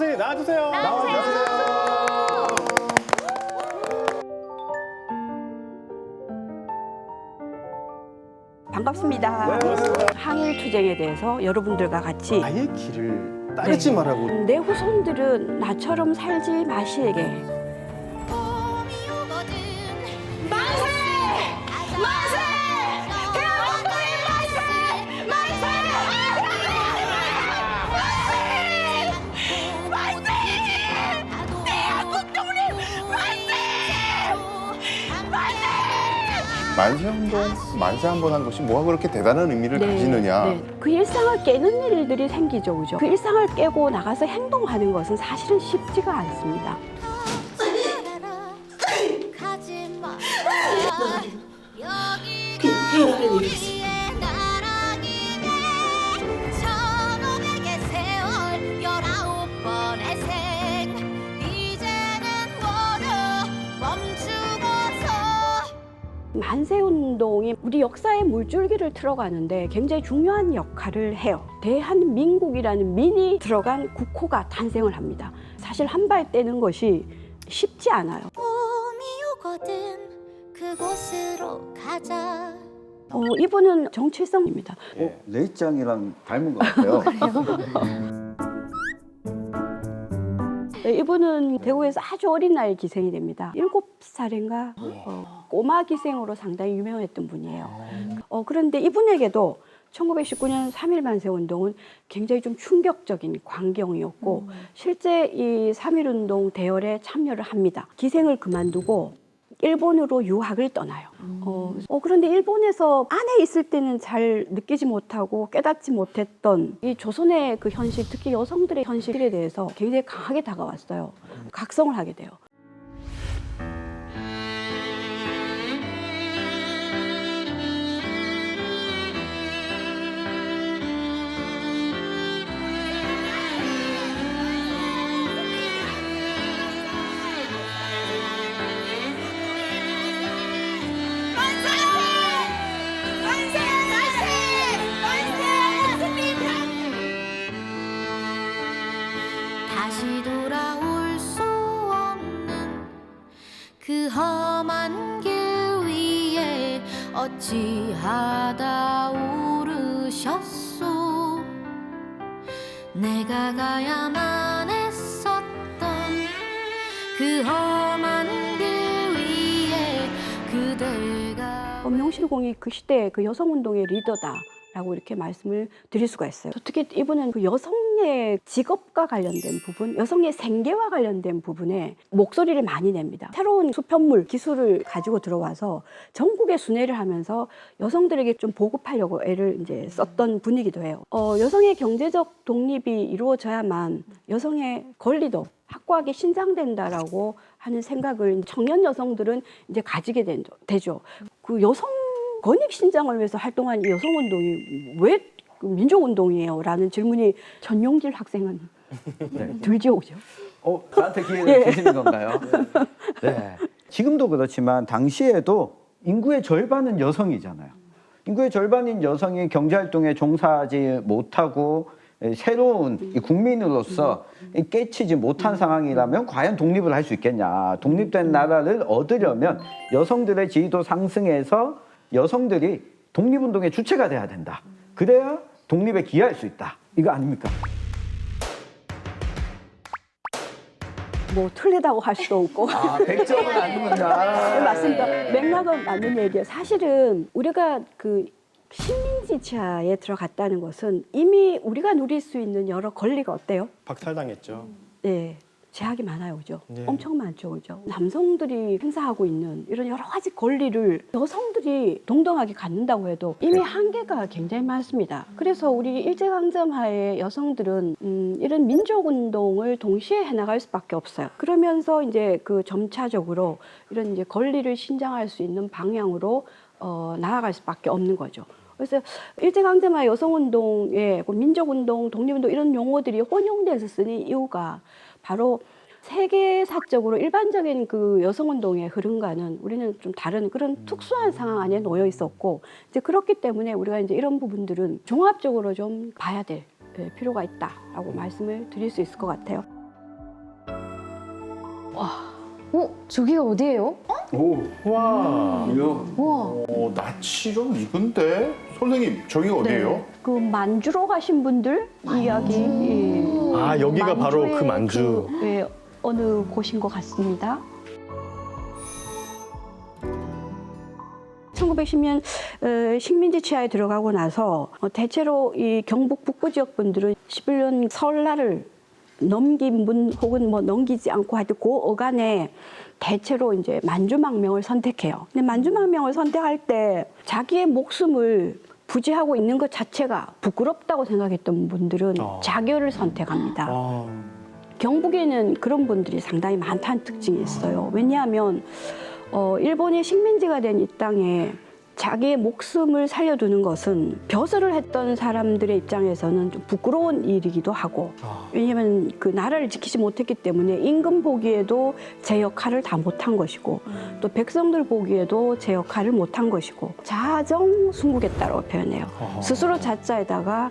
선생님 나와주세요. 반갑습니다. 네, 반갑습니다. 항일 투쟁에 대해서 여러분들과 같이 아예 길을 따르지 말라고. 내 후손들은 나처럼 살지 마시에게 봄이 오거든 만세! 만세! 대한민국의 만세! 만세! 만세! 만세! 대한민국 독립 만세! 만세! 만세운동, 만세 한 번 한 것이 뭐가 그렇게 대단한 의미를 가지느냐. 그 일상을 깨는 일들이 생기죠, 그죠? 그 일상을 깨고 나가서 행동하는 것은 사실은 쉽지가 않습니다. 가지마 여기가 우리의 나라이네 천옥의 세월 19번의 생 이제는 모두 멈추고서 만세운동이 우리 역사의 물줄기를 틀어가는데 굉장히 중요한 역할을 해요. 대한민국이라는 민이 들어간 국호가 탄생을 합니다. 사실 한 발 떼는 것이 쉽지 않아요. 봄이 오거든 그곳으로 가자 이분은 정칠성입니다. 레이짱이랑 닮은 것 같아요. 이분은 대구에서 아주 어린 나이에 기생이 됩니다. 7살인가 꼬마 기생으로 상당히 유명했던 분이에요. 그런데 이분에게도 1919년 3.1 만세운동은 굉장히 좀 충격적인 광경이었고 실제 이 3.1운동 대열에 참여를 합니다. 기생을 그만두고 일본으로 유학을 떠나요. 그런데 일본에서 안에 있을 때는 잘 느끼지 못하고 깨닫지 못했던 이 조선의 그 현실, 특히 여성들의 현실에 대해서 굉장히 강하게 다가왔어요. 각성을 하게 돼요. 다시 돌아올 수 없는 그 험한 길 위에 어찌하다 오르셨소 내가 가야만 했었던 그 험한 길 위에 그대가 명실공히 그 시대의 그 여성운동의 리더다라고 이렇게 말씀을 드릴 수가 있어요. 특히 이분은 그 여성의 직업과 관련된 부분, 여성의 생계와 관련된 부분에 목소리를 많이 냅니다. 새로운 수편물 기술을 가지고 들어와서 전국에 순회를 하면서 여성들에게 좀 보급하려고 애를 이제 썼던 분이기도 해요. 여성의 경제적 독립이 이루어져야만 여성의 권리도 확고하게 신장된다라고 하는 생각을 청년 여성들은 이제 가지게 되죠. 그 여성 권익 신장을 위해서 활동한 이 여성운동이 왜 민족운동이에요? 라는 질문이 전용길 학생은 들죠, 그죠? 저한테 기회를 주시는 건가요? 네. 지금도 그렇지만 당시에도 인구의 절반은 여성이잖아요. 인구의 절반인 여성이 경제활동에 종사하지 못하고 새로운 국민으로서 깨치지 못한 상황이라면 과연 독립을 할 수 있겠냐. 독립된 나라를 얻으려면 여성들의 지위도 상승해서 여성들이 독립운동의 주체가 돼야 된다. 그래야 독립에 기여할 수 있다. 이거 아닙니까? 뭐 틀리다고 할 수도 없고. 100점은 아니구나. 네, 맞습니다. 맥락은 맞는 얘기예요. 사실은 우리가 그 식민지차에 들어갔다는 것은 이미 우리가 누릴 수 있는 여러 권리가 어때요? 박탈당했죠. 네, 제약이 많아요, 그죠? 네. 엄청 많죠, 그죠? 남성들이 행사하고 있는 이런 여러 가지 권리를 여성들이 동등하게 갖는다고 해도 이미 한계가 굉장히 많습니다. 그래서 우리 일제강점하에 여성들은 이런 민족운동을 동시에 해나갈 수밖에 없어요. 그러면서 이제 그 점차적으로 이런 이제 권리를 신장할 수 있는 방향으로 나아갈 수밖에 없는 거죠. 그래서 일제강점하 여성운동에 민족운동, 독립운동 이런 용어들이 혼용돼서 쓰는 이유가 바로 세계사적으로 일반적인 그 여성운동의 흐름과는 우리는 좀 다른 그런 특수한 상황 안에 놓여 있었고 이제 그렇기 때문에 우리가 이제 이런 부분들은 종합적으로 좀 봐야 될 필요가 있다라고 말씀을 드릴 수 있을 것 같아요. 저기가 어디예요? 와, 우와. 낯이 좀 익은데? 선생님, 저기가 어디예요? 그 만주로 가신 분들 이야기. 아, 여기가 바로 만주의 그 만주. 어느 곳인 것 같습니다. 1910년 식민지 치하에 들어가고 나서 대체로 이 경북 북부 지역 분들은 11년 설날을 넘긴 분 혹은 뭐 넘기지 않고 하여튼 그 어간에 대체로 이제 만주망명을 선택해요. 근데 만주망명을 선택할 때 자기의 목숨을 부지하고 있는 것 자체가 부끄럽다고 생각했던 분들은 자결을 선택합니다. 경북에는 그런 분들이 상당히 많다는 특징이 있어요. 왜냐하면 일본의 식민지가 된 이 땅에 자기의 목숨을 살려두는 것은 벼슬을 했던 사람들의 입장에서는 좀 부끄러운 일이기도 하고, 왜냐하면 그 나라를 지키지 못했기 때문에 임금 보기에도 제 역할을 다 못한 것이고 또 백성들 보기에도 제 역할을 못한 것이고 자정순국했다라고 표현해요. 스스로 자자에다가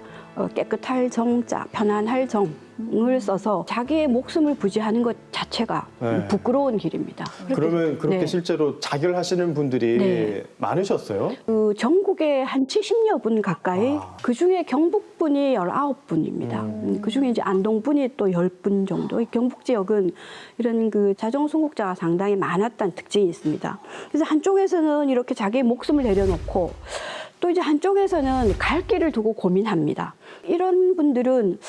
깨끗할 정자, 편안할 정을 써서 자기의 목숨을 부지하는 것 자체가 네. 부끄러운 길입니다. 그러면 그렇게 네. 실제로 자결하시는 분들이 네. 많으셨어요? 그 전국에 한 70여 분 가까이, 그 중에 경북 분이 19분입니다. 그 중에 이제 안동 분이 또 10분 정도. 이 경북 지역은 이런 그 자정순국자가 상당히 많았다는 특징이 있습니다. 그래서 한쪽에서는 이렇게 자기의 목숨을 내려놓고 또 이제 한쪽에서는 갈 길을 두고 고민합니다. 이런 분들은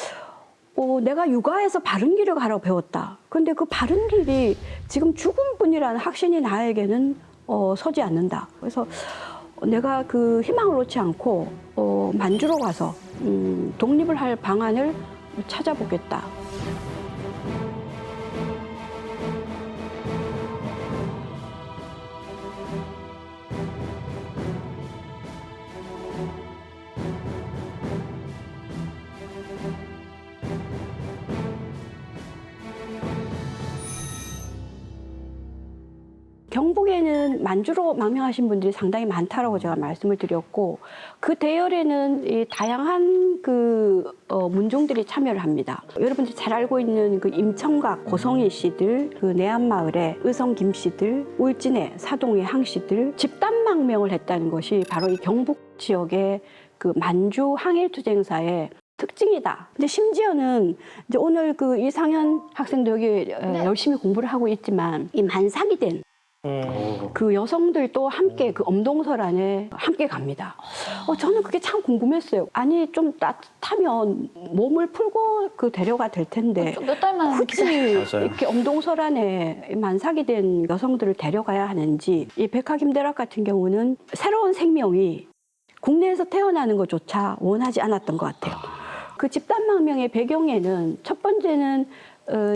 내가 육아에서 바른 길을 가라고 배웠다. 그런데 그 바른 길이 지금 죽은 분이라는 확신이 나에게는 서지 않는다. 그래서 내가 그 희망을 놓지 않고 만주로 가서 독립을 할 방안을 찾아보겠다. 경북에는 만주로 망명하신 분들이 상당히 많다라고 제가 말씀을 드렸고, 그 대열에는 이 다양한 그 문종들이 참여를 합니다. 여러분들이 잘 알고 있는 그 임청각 고성희 씨들, 그 내안마을의 의성 김 씨들, 울진의 사동의 항 씨들 집단 망명을 했다는 것이 바로 이 경북 지역의 그 만주 항일투쟁사의 특징이다. 근데 심지어는 이제 오늘 그 이상현 학생도 여기 열심히 공부를 하고 있지만 이 만삭이 된 그 여성들도 함께 그 엄동설 안에 함께 갑니다. 저는 그게 참 궁금했어요. 아니 좀 따뜻하면 몸을 풀고 그 데려가 될 텐데 몇 달만 굳이 맞아요. 이렇게 엄동설 안에 만삭이 된 여성들을 데려가야 하는지. 이 백화 김대락 같은 경우는 새로운 생명이 국내에서 태어나는 것조차 원하지 않았던 것 같아요. 그 집단망명의 배경에는 첫 번째는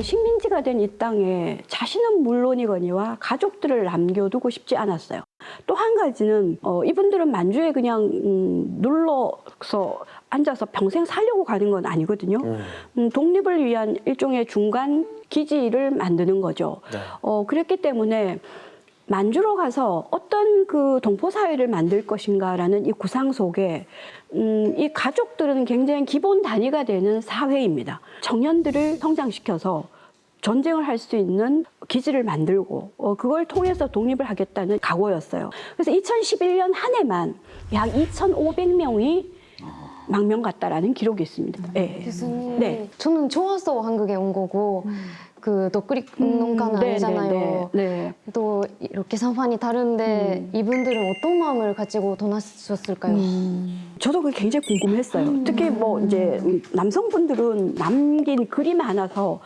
식민지가 된 이 땅에 자신은 물론이거니와 가족들을 남겨두고 싶지 않았어요. 또 한 가지는 이분들은 만주에 그냥 눌러서 앉아서 평생 살려고 가는 건 아니거든요. 독립을 위한 일종의 중간 기지를 만드는 거죠. 네. 그랬기 때문에 만주로 가서 어떤 그 동포 사회를 만들 것인가라는 이 구상 속에 이 가족들은 굉장히 기본 단위가 되는 사회입니다. 청년들을 성장시켜서 전쟁을 할 수 있는 기지를 만들고 그걸 통해서 독립을 하겠다는 각오였어요. 그래서 2011년 한 해만 약 2,500명이 망명 갔다라는 기록이 있습니다. 네. 교수님, 네. 저는 좋아서 한국에 온 거고 그 독립 운동가는 아니잖아요. 네. 또 이렇게 상황이 다른데 이분들은 어떤 마음을 가지고 떠나셨을까요? 저도 그게 굉장히 궁금했어요. 특히 뭐 이제 남성분들은 남긴 글이 많아서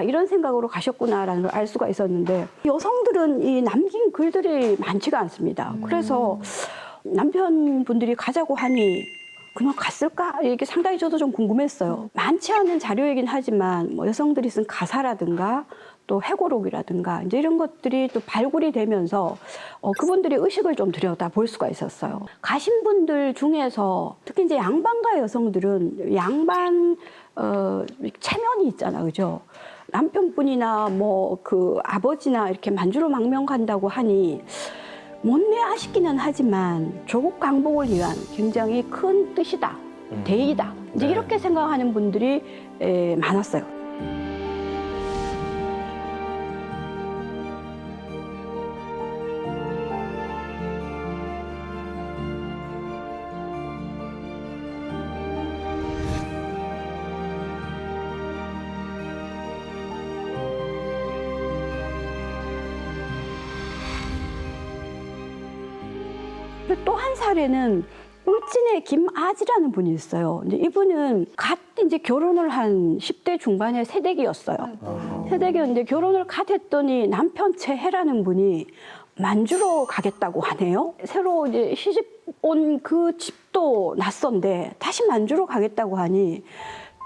이런 생각으로 가셨구나라는 걸 알 수가 있었는데, 여성들은 이 남긴 글들이 많지가 않습니다. 그래서 남편분들이 가자고 하니 그냥 갔을까? 이게 상당히 저도 좀 궁금했어요. 많지 않은 자료이긴 하지만 뭐 여성들이 쓴 가사라든가 또 회고록이라든가 이제 이런 것들이 또 발굴이 되면서 그분들의 의식을 좀 들여다 볼 수가 있었어요. 가신 분들 중에서 특히 이제 양반가 여성들은 양반 체면이 있잖아, 그죠? 남편분이나 뭐 그 아버지나 이렇게 만주로 망명 간다고 하니 못내 아쉽기는 하지만 조국 강복을 위한 굉장히 큰 뜻이다, 대의다, 이제 네. 이렇게 생각하는 분들이 많았어요. 또 한 사례는 울진의 김아지라는 분이 있어요. 이제 이분은 갓 이제 결혼을 한 10대 중반의 새댁이었어요. 새댁이었는데 결혼을 갓 했더니 남편 최혜라는 분이 만주로 가겠다고 하네요. 새로 이제 시집 온 그 집도 낯선데 다시 만주로 가겠다고 하니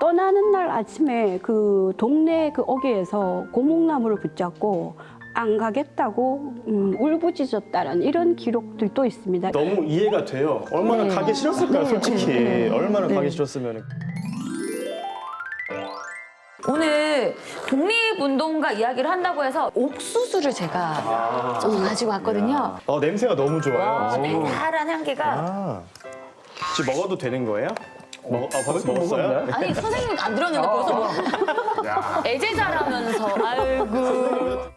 떠나는 날 아침에 그 동네 그 어귀에서 고목나무를 붙잡고 안 가겠다고 울부짖었다라는 이런 기록들도 있습니다. 너무 이해가 돼요. 얼마나 네. 가기 싫었을까요, 네. 솔직히. 네. 얼마나 네. 가기 싫었으면. 오늘 독립운동가 이야기를 한다고 해서 옥수수를 제가 좀 가지고 왔거든요. 냄새가 너무 좋아요. 와, 달달한 향기가. 아, 혹시 먹어도 되는 거예요? 벌써 먹었어요? 아니 선생님이 안 들었는데 벌써 뭐 애제자라면서 아이고.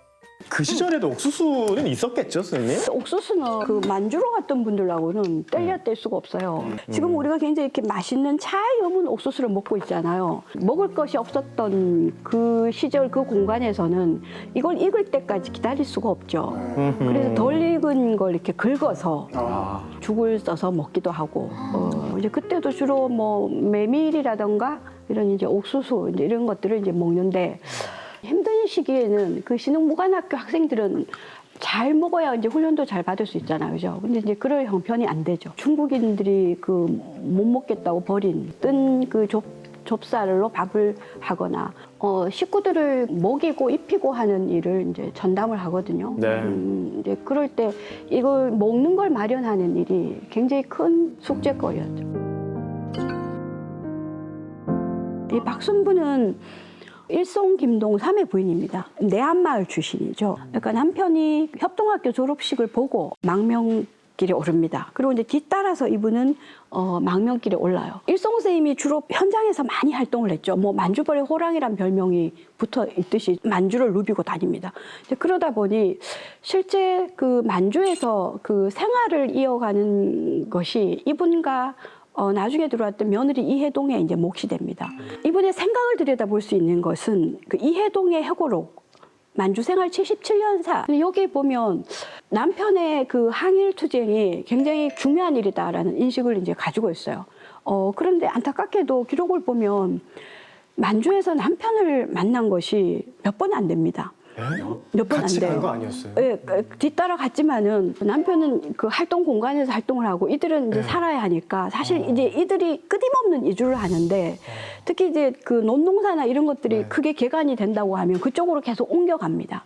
그 시절에도 옥수수는 있었겠죠, 선생님? 옥수수는 그 만주로 갔던 분들하고는 뗄래야 뗄 수가 없어요. 지금 우리가 굉장히 이렇게 맛있는 차에 여문 옥수수를 먹고 있잖아요. 먹을 것이 없었던 그 시절 그 공간에서는 이걸 익을 때까지 기다릴 수가 없죠. 그래서 덜 익은 걸 이렇게 긁어서 죽을 써서 먹기도 하고 이제 그때도 주로 뭐 메밀이라던가 이런 이제 옥수수 이제 이런 것들을 이제 먹는데. 힘든 시기에는 그 신흥무관학교 학생들은 잘 먹어야 이제 훈련도 잘 받을 수 있잖아요, 그죠? 근데 이제 그럴 형편이 안 되죠. 중국인들이 그 못 먹겠다고 버린 뜬 그 좁쌀로 밥을 하거나 식구들을 먹이고 입히고 하는 일을 이제 전담을 하거든요. 네. 이제 그럴 때 이걸 먹는 걸 마련하는 일이 굉장히 큰 숙제거리였죠. 이 박순부는 일송 김동 3의 부인입니다. 내안마을 출신이죠. 그러니까 남편이 협동학교 졸업식을 보고 망명길에 오릅니다. 그리고 이제 뒤따라서 이분은 망명길에 올라요. 일송 선생님이 주로 현장에서 많이 활동을 했죠. 뭐 만주벌의 호랑이란 별명이 붙어 있듯이 만주를 누비고 다닙니다. 이제 그러다 보니 실제 그 만주에서 그 생활을 이어가는 것이 이분과 나중에 들어왔던 며느리 이해동에 이제 몫이 됩니다. 이분의 생각을 들여다볼 수 있는 것은 그 이해동의 해고록 만주 생활 77년사 여기 보면 남편의 그 항일 투쟁이 굉장히 중요한 일이다라는 인식을 이제 가지고 있어요. 그런데 안타깝게도 기록을 보면 만주에서 남편을 만난 것이 몇 번 안 됩니다. 몇 번 안 같이 돼요. 간 거 아니었어요? 네, 뒤따라 갔지만은 남편은 그 활동 공간에서 활동을 하고 이들은 이제 살아야 하니까 사실 이제 이들이 끊임없는 이주를 하는데 특히 이제 그 논농사나 이런 것들이 크게 개간이 된다고 하면 그쪽으로 계속 옮겨갑니다.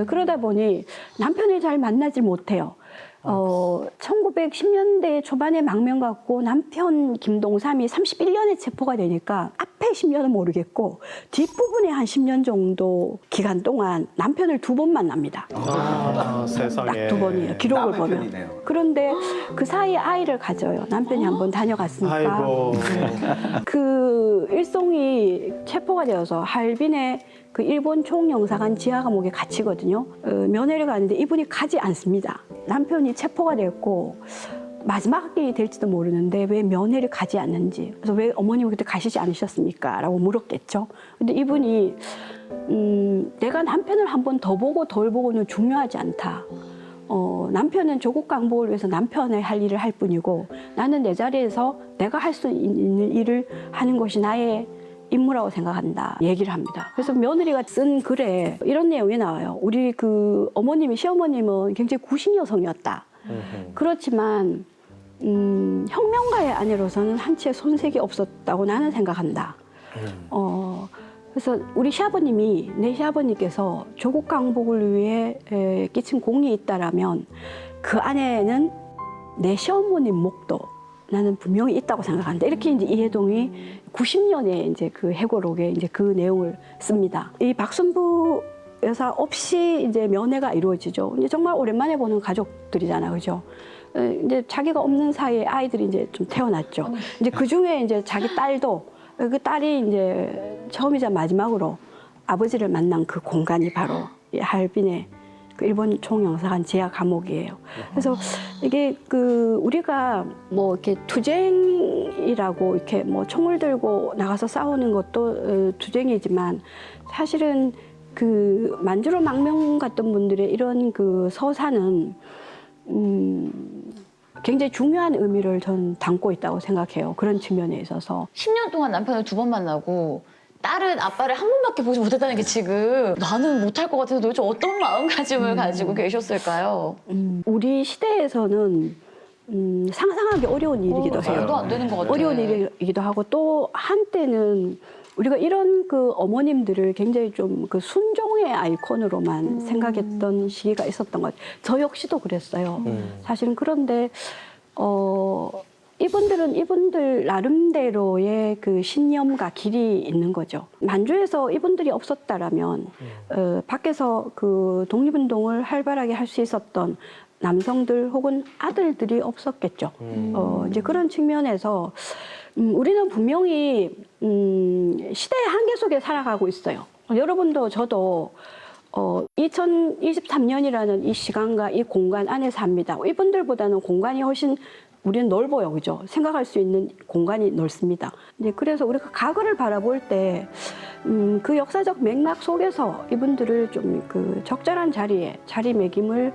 그러다 보니 남편을 잘 만나지 못해요. 1910년대 초반에 망명 갖고 남편 김동삼이 31년에 체포가 되니까 앞에 10년은 모르겠고 뒷부분에 한 10년 정도 기간 동안 남편을 2번 만납니다. 세상에. 딱 2번이에요. 기록을 남의 보면. 편이네요. 그런데 그 사이에 아이를 가져요. 남편이 한번 다녀갔으니까. 아이고. 그 일송이 체포가 되어서 할빈의 그 일본 총영사관 지하 감옥에 갇히거든요. 면회를 가는데 이분이 가지 않습니다. 남편이 체포가 됐고 마지막 학경이 될지도 모르는데 왜 면회를 가지 않는지. 그래서 왜 어머님은 그때 가시지 않으셨습니까? 라고 물었겠죠. 근데 이분이 내가 남편을 한 번 더 보고 덜 보고는 중요하지 않다. 남편은 조국 강복을 위해서 남편의 할 일을 할 뿐이고 나는 내 자리에서 내가 할 수 있는 일을 하는 것이 나의 임무라고 생각한다 얘기를 합니다. 그래서 며느리가 쓴 글에 이런 내용이 나와요. 우리 그 어머님이 시어머님은 굉장히 구신 여성이었다. 그렇지만 혁명가의 아내로서는 한치의 손색이 없었다고 나는 생각한다. 그래서 우리 시아버님이 내 시아버님께서 조국 강복을 위해 끼친 공이 있다라면 그 안에는 내 시어머님 목도 나는 분명히 있다고 생각한다. 이렇게 이제 이해동이 90년에 이제 그 해고록에 이제 그 내용을 씁니다. 이 박순부 여사 없이 이제 면회가 이루어지죠. 이제 정말 오랜만에 보는 가족들이잖아요, 그죠? 이제 자기가 없는 사이에 아이들이 이제 좀 태어났죠. 이제 그 중에 이제 자기 딸도 그 딸이 이제 처음이자 마지막으로 아버지를 만난 그 공간이 바로 이 할빈의 그 일본 총영사관 지하 감옥이에요. 그래서 이게 그 우리가 뭐 이렇게 투쟁이라고 이렇게 뭐 총을 들고 나가서 싸우는 것도 투쟁이지만 사실은 그 만주로 망명 갔던 분들의 이런 그 서사는 굉장히 중요한 의미를 전 담고 있다고 생각해요. 그런 측면에 있어서. 10년 동안 남편을 2번 만나고 딸은 아빠를 한 번밖에 보지 못했다는 게 지금 나는 못할 것 같아서 도대체 어떤 마음가짐을 가지고 계셨을까요? 우리 시대에서는 상상하기 어려운 일이기도 해요. 말도 안 되는 것 같아요. 어려운 일이기도 하고 또 한때는 우리가 이런 그 어머님들을 굉장히 좀 그 순종의 아이콘으로만 생각했던 시기가 있었던 것 같아요. 저 역시도 그랬어요. 사실은 그런데 이분들은 이분들 나름대로의 그 신념과 길이 있는 거죠. 만주에서 이분들이 없었다라면 밖에서 그 독립운동을 활발하게 할 수 있었던 남성들 혹은 아들들이 없었겠죠. 이제 그런 측면에서 우리는 분명히 시대의 한계 속에 살아가고 있어요. 여러분도 저도 2023년이라는 이 시간과 이 공간 안에 삽니다. 이분들보다는 공간이 훨씬 우리는 넓어요, 그죠? 생각할 수 있는 공간이 넓습니다. 이제 그래서 우리가 과거를 바라볼 때 그 역사적 맥락 속에서 이분들을 좀 그 적절한 자리에 자리매김을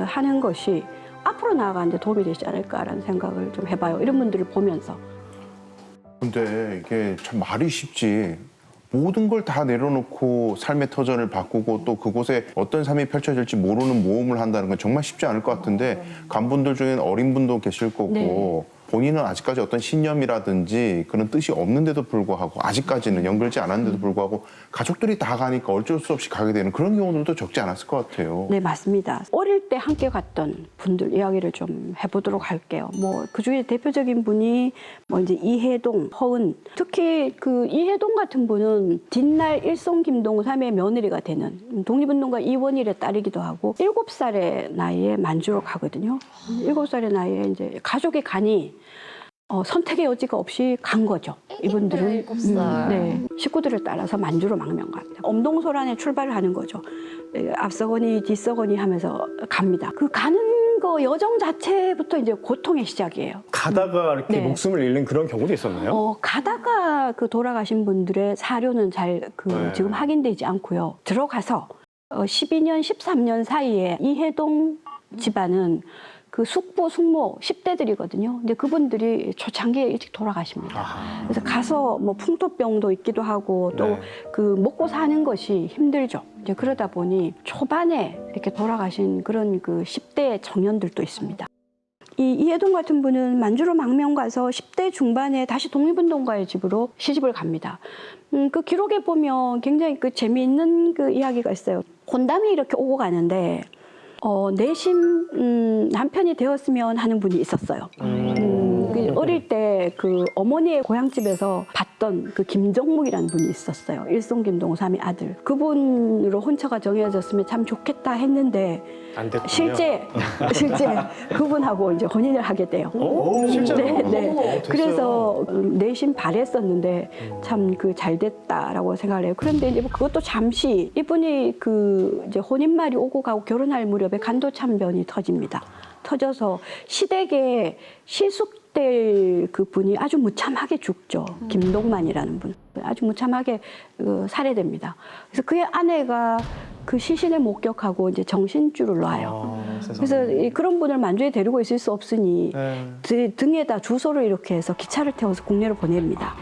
하는 것이 앞으로 나아가는 데 도움이 되지 않을까라는 생각을 좀 해봐요. 이런 분들을 보면서. 근데 이게 참 말이 쉽지. 모든 걸 다 내려놓고 삶의 터전을 바꾸고 또 그곳에 어떤 삶이 펼쳐질지 모르는 모험을 한다는 건 정말 쉽지 않을 것 같은데 간분들 중에는 어린 분도 계실 거고 네. 본인은 아직까지 어떤 신념이라든지 그런 뜻이 없는데도 불구하고 아직까지는 연결지 않았는데도 불구하고 가족들이 다 가니까 어쩔 수 없이 가게 되는 그런 경우들도 적지 않았을 것 같아요. 네, 맞습니다. 어릴 때 함께 갔던 분들 이야기를 좀 해보도록 할게요. 뭐 그중에 대표적인 분이 뭐 이제 이해동, 허은. 특히 그 이해동 같은 분은 뒷날 일송 김동삼의 며느리가 되는 독립운동가 이원일의 딸이기도 하고 7살의 나이에 만주로 가거든요. 7살의 나이에 이제 가족이 가니 선택의 여지가 없이 간 거죠. 이분들은 7살. 네, 식구들을 따라서 만주로 망명 갑니다. 엄동소란에 출발을 하는 거죠. 앞서거니 뒤서거니 하면서 갑니다. 그 가는 거 여정 자체부터 이제 고통의 시작이에요. 가다가 이렇게 네. 목숨을 잃는 그런 경우도 있었나요? 가다가 그 돌아가신 분들의 사료는 잘 네. 지금 확인되지 않고요. 들어가서 12년, 13년 사이에 이해동 집안은 그 숙부, 숙모 10대들이거든요. 근데 그분들이 초창기에 일찍 돌아가십니다. 그래서 가서 뭐 풍토병도 있기도 하고 또 네. 그 먹고 사는 것이 힘들죠. 이제 그러다 보니 초반에 이렇게 돌아가신 그런 그 10대 청년들도 있습니다. 이 이해동 같은 분은 만주로 망명 가서 10대 중반에 다시 독립운동가의 집으로 시집을 갑니다. 그 기록에 보면 굉장히 그 재미있는 그 이야기가 있어요. 혼담이 이렇게 오고 가는데 내심 남편이 되었으면 하는 분이 있었어요. 그 어릴 때 그 어머니의 고향집에서 봤던 그 김정묵이라는 분이 있었어요. 일송 김동삼의 아들. 그분으로 혼처가 정해졌으면 참 좋겠다 했는데 안 됐군요. 실제 그분하고 이제 혼인을 하게 돼요. 실제로? 네, 네. 됐어요. 그래서 내심 바랬었는데 참 그 잘 됐다라고 생각을 해요. 그런데 이제 뭐 그것도 잠시 이분이 그 이제 혼인말이 오고 가고 결혼할 무렵에 간도참변이 터집니다. 터져서 시댁에 시숙될 그 분이 아주 무참하게 죽죠. 김동만이라는 분. 아주 무참하게 살해됩니다. 그래서 그의 아내가 그 시신을 목격하고 이제 정신줄을 놔요. 그래서 그런 분을 만주에 데리고 있을 수 없으니 등에다 주소를 이렇게 해서 기차를 태워서 국내로 보냅니다.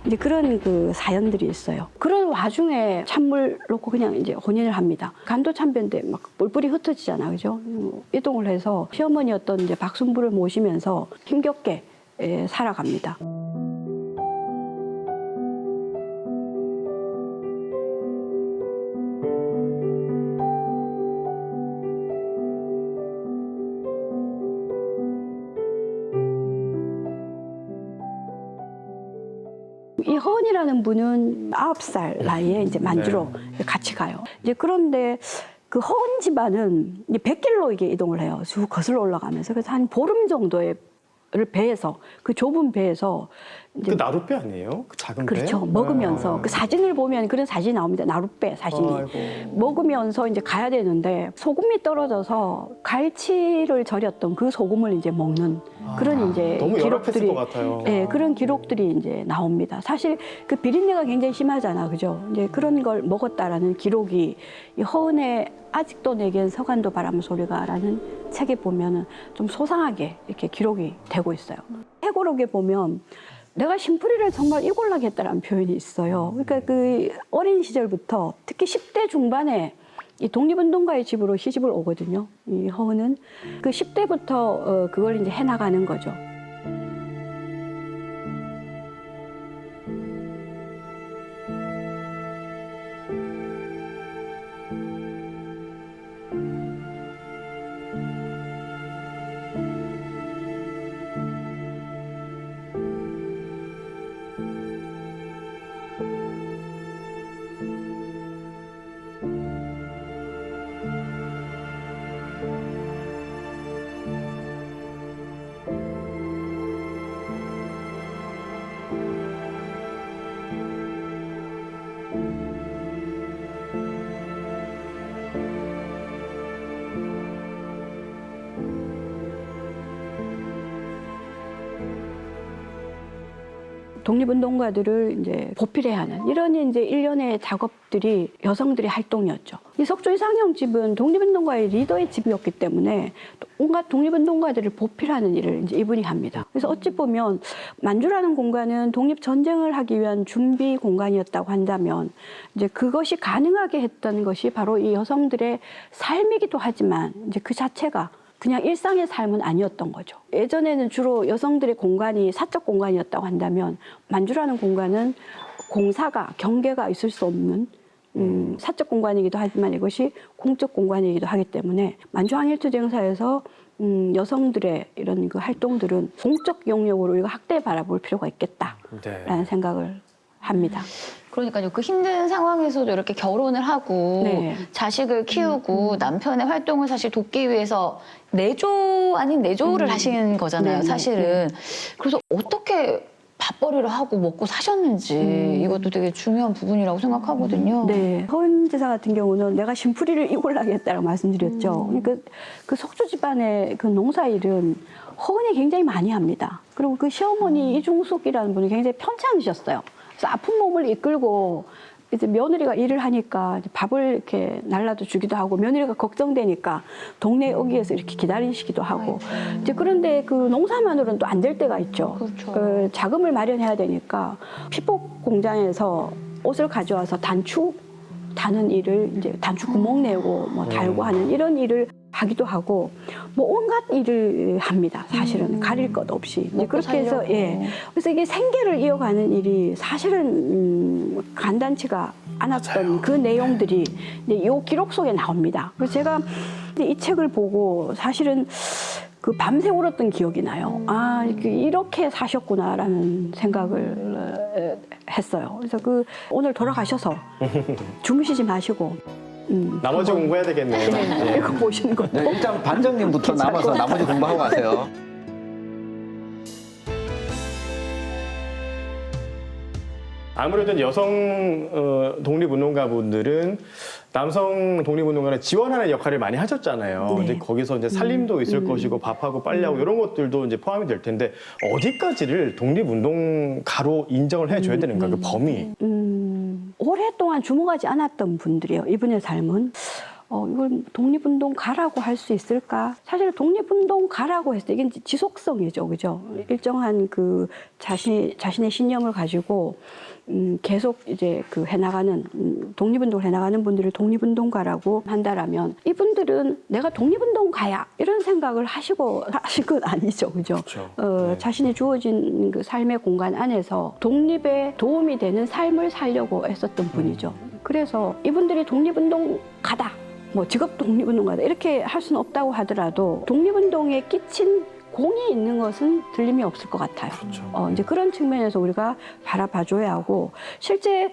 이제 그런 그 사연들이 있어요. 그런 와중에 찬물 놓고 그냥 이제 혼인을 합니다. 간도 참변 때 막 뿔뿔이 흩어지잖아, 그죠? 이동을 해서 시어머니였던 이제 박순부를 모시면서 힘겹게 살아갑니다. 이 허은이라는 분은 9살 나이에 이제 만주로 같이 가요. 이제 그런데 그 허은 집안은 이제 100길로 이게 이동을 해요. 쭉 거슬러 올라가면서. 그래서 한 보름 정도의 배에서 그 좁은 배에서 그 나룻배 아니에요? 그 작은 배? 그렇죠. 먹으면서 그 사진을 보면 그런 사진이 나옵니다. 나룻배 사진이. 아이고. 먹으면서 이제 가야 되는데 소금이 떨어져서 갈치를 절였던 그 소금을 이제 먹는 그런 이제 너무 열악했을 기록들이 것 같아요. 네, 그런 기록들이 이제 나옵니다. 사실 그 비린내가 굉장히 심하잖아, 그죠? 이제 그런 걸 먹었다라는 기록이 이 허은의 아직도 내겐 서간도 바람 소리가라는 책에 보면은 좀 소상하게 이렇게 기록이 되고 있어요. 해고록에 보면 내가 심풀이를 정말 이골라게 했다는 표현이 있어요. 그러니까 그 어린 시절부터 특히 10대 중반에 이 독립운동가의 집으로 시집을 오거든요. 이 허은은 그 10대부터 그걸 이제 해나가는 거죠. 독립운동가들을 이제 보필해야 하는 이런 이제 일련의 작업들이 여성들의 활동이었죠. 이 석조 이상형 집은 독립운동가의 리더의 집이었기 때문에 온갖 독립운동가들을 보필하는 일을 이제 이분이 합니다. 그래서 어찌 보면 만주라는 공간은 독립전쟁을 하기 위한 준비 공간이었다고 한다면 이제 그것이 가능하게 했던 것이 바로 이 여성들의 삶이기도 하지만 이제 그 자체가 그냥 일상의 삶은 아니었던 거죠. 예전에는 주로 여성들의 공간이 사적 공간이었다고 한다면 만주라는 공간은 공사가, 경계가 있을 수 없는 사적 공간이기도 하지만 이것이 공적 공간이기도 하기 때문에 만주 항일투쟁사에서 여성들의 이런 그 활동들은 공적 영역으로 우리가 확대해 바라볼 필요가 있겠다라는 생각을 합니다. 그러니까요. 그 힘든 상황에서도 이렇게 결혼을 하고 네. 자식을 키우고 남편의 활동을 사실 돕기 위해서 내조 아닌 내조를 하신 거잖아요. 네, 사실은. 그래서 어떻게 밥벌이를 하고 먹고 사셨는지 이것도 되게 중요한 부분이라고 생각하거든요. 네. 허은 지사 같은 경우는 내가 심풀이를 이골라게 했다고 말씀드렸죠. 그러니까 그 석조 집안의 그 농사일은 허은이 굉장히 많이 합니다. 그리고 그 시어머니 이중숙이라는 분이 굉장히 편찮으셨어요. 그래서 아픈 몸을 이끌고 이제 며느리가 일을 하니까 이제 밥을 이렇게 날라도 주기도 하고 며느리가 걱정되니까 동네 어귀에서 이렇게 기다리시기도 하고 이제 그런데 그 농사만으로는 또 안 될 때가 있죠. 그렇죠. 그 자금을 마련해야 되니까 피복 공장에서 옷을 가져와서 단추 다는 일을 이제 단추 구멍 내고 뭐 달고 하는 이런 일을 하기도 하고 뭐 온갖 일을 합니다. 사실은 가릴 것 없이 이제 그렇게 해서 살려고. 그래서 이게 생계를 이어가는 일이 사실은 간단치가 않았던 그 내용들이 이제 이 기록 속에 나옵니다. 그래서 제가 이 책을 보고 사실은 그 밤새 울었던 기억이 나요. 아, 이렇게 사셨구나라는 생각을 했어요. 그래서 그 오늘 돌아가셔서 주무시지 마시고 나머지 공부해야 되겠네요. 네. 이거 보시는 것도 네, 일단 반장님부터 남아서 나머지 공부하고 가세요. 아무래도 여성 독립운동가분들은 남성 독립운동가를 지원하는 역할을 많이 하셨잖아요. 네. 이제 거기서 이제 살림도 있을 것이고 밥하고 빨래하고 이런 것들도 이제 포함이 될 텐데 어디까지를 독립운동가로 인정을 해줘야 되는가 그 범위. 오랫동안 주목하지 않았던 분들이에요. 이분의 삶은. 이걸 독립운동가라고 할 수 있을까? 사실 독립운동가라고 했을 때 이게 지속성이죠. 그죠? 일정한 그 자신의 신념을 가지고 계속 이제 그 해나가는 독립운동을 해나가는 분들을 독립운동가라고 한다라면 이분들은 내가 독립운동가야 이런 생각을 하신 건 아니죠. 그죠? 그렇죠. 네. 자신이 주어진 그 삶의 공간 안에서 독립에 도움이 되는 삶을 살려고 했었던 분이죠. 그래서 이분들이 독립운동가다. 뭐 직업 독립운동가다 이렇게 할 수는 없다고 하더라도 독립운동에 끼친 공이 있는 것은 틀림이 없을 것 같아요. 그렇죠. 이제 그런 측면에서 우리가 바라봐줘야 하고 실제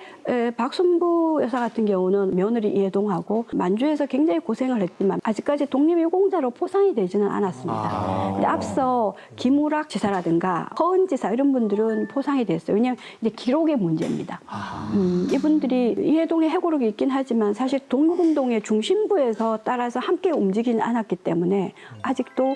박순부 여사 같은 경우는 며느리 이해동하고 만주에서 굉장히 고생을 했지만 아직까지 독립유공자로 포상이 되지는 않았습니다. 근데 앞서 김우락 지사라든가 허은 지사 이런 분들은 포상이 됐어요. 왜냐하면 이제 기록의 문제입니다. 이분들이 이해동의 해고록이 있긴 하지만 사실 독립운동의 중심부에서 따라서 함께 움직이진 않았기 때문에 아직도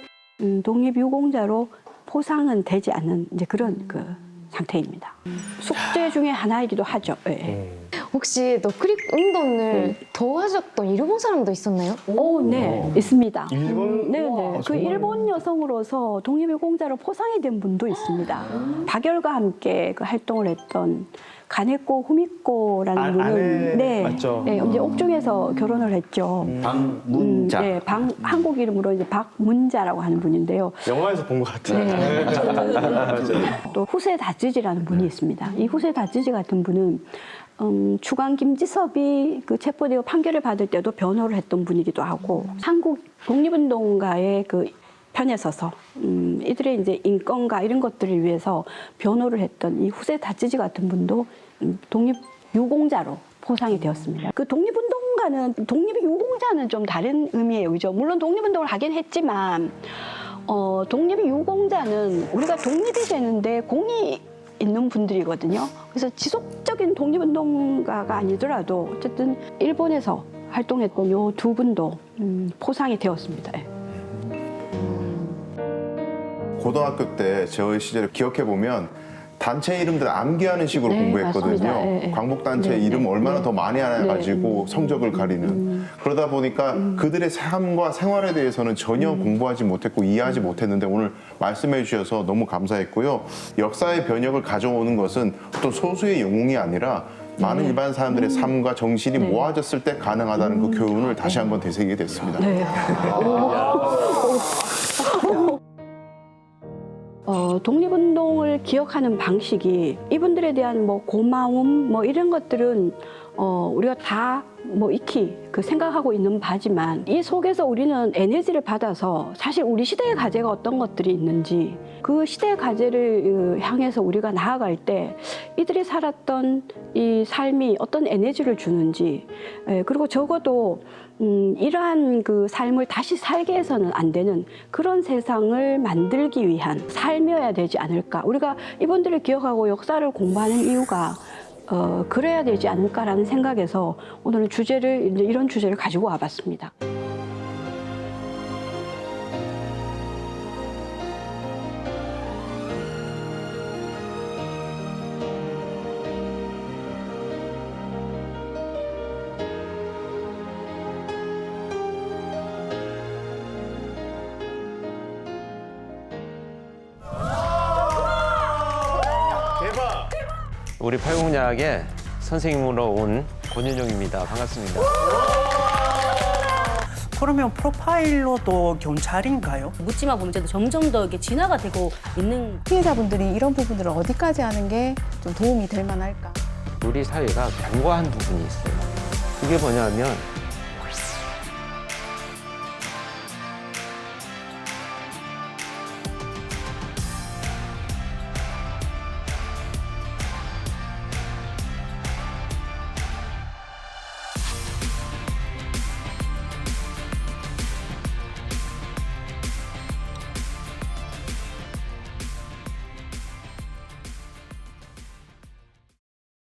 독립유공자로 포상은 되지 않는 이제 그런 그 상태입니다. 숙제 중에 하나이기도 하죠. 네. 혹시 너클릭 운동을 도와줬던 일본 사람도 있었나요? 네, 있습니다. 일본? 네네. 와, 그 정말. 일본 여성으로서 독립유공자로 포상이 된 분도 있습니다. 박열과 함께 그 활동을 했던 가네코 후미코라는 분은 아내 맞죠? 네, 이제 옥중에서 결혼을 했죠. 방문자. 네, 한국 이름으로 이제 박문자라고 하는 분인데요. 영화에서 본 것 같아요. 네. 맞아요. 또 후세 다쯔지라는 분이 있습니다. 이 후세 다쯔지 같은 분은 주간 김지섭이 그 체포되어 판결을 받을 때도 변호를 했던 분이기도 하고 한국 독립운동가의 그 편에 서서 이들의 이제 인권과 이런 것들을 위해서 변호를 했던 이 후세 다쯔지 같은 분도 독립유공자로 포상이 되었습니다. 그 독립유공자는 좀 다른 의미예요, 그죠? 물론 독립운동을 하긴 했지만 독립유공자는 우리가 독립이 되는데 공이 있는 분들이거든요. 그래서 지속적인 독립운동가가 아니더라도 어쨌든 일본에서 활동했던 요 두 분도 포상이 되었습니다. 예. 고등학교 때 저희 시절에 기억해 보면 단체 이름들 암기하는 식으로 네, 공부했거든요. 맞습니다. 예, 예. 광복단체 네, 이름 네, 얼마나 네. 더 많이 알아가지고 성적을 가리는. 그러다 보니까 그들의 삶과 생활에 대해서는 전혀 공부하지 못했고 이해하지 못했는데 오늘 말씀해 주셔서 너무 감사했고요. 역사의 변혁을 가져오는 것은 어떤 소수의 영웅이 아니라 많은 일반 사람들의 삶과 정신이 네. 모아졌을 때 가능하다는 그 교훈을 다시 한번 되새기게 됐습니다. 네. 독립운동을 기억하는 방식이 이분들에 대한 뭐 고마움 뭐 이런 것들은 우리가 다 뭐 익히 그 생각하고 있는 바지만 이 속에서 우리는 에너지를 받아서 사실 우리 시대의 과제가 어떤 것들이 있는지 그 시대의 과제를 향해서 우리가 나아갈 때 이들이 살았던 이 삶이 어떤 에너지를 주는지 그리고 적어도 이러한 그 삶을 다시 살게 해서는 안 되는 그런 세상을 만들기 위한 삶이어야 되지 않을까. 우리가 이분들을 기억하고 역사를 공부하는 이유가 그래야 되지 않을까라는 생각에서 오늘은 이제 이런 주제를 가지고 와봤습니다. 대박! 우리 팔공야학의 선생님으로 온 권윤용입니다. 반갑습니다. 그러면 프로파일러도 경찰인가요? 묻지마 범죄도 점점 더 이렇게 진화가 되고 있는 피해자분들이 이런 부분들을 어디까지 하는 게 좀 도움이 될 만할까? 우리 사회가 견고한 부분이 있어요. 그게 뭐냐면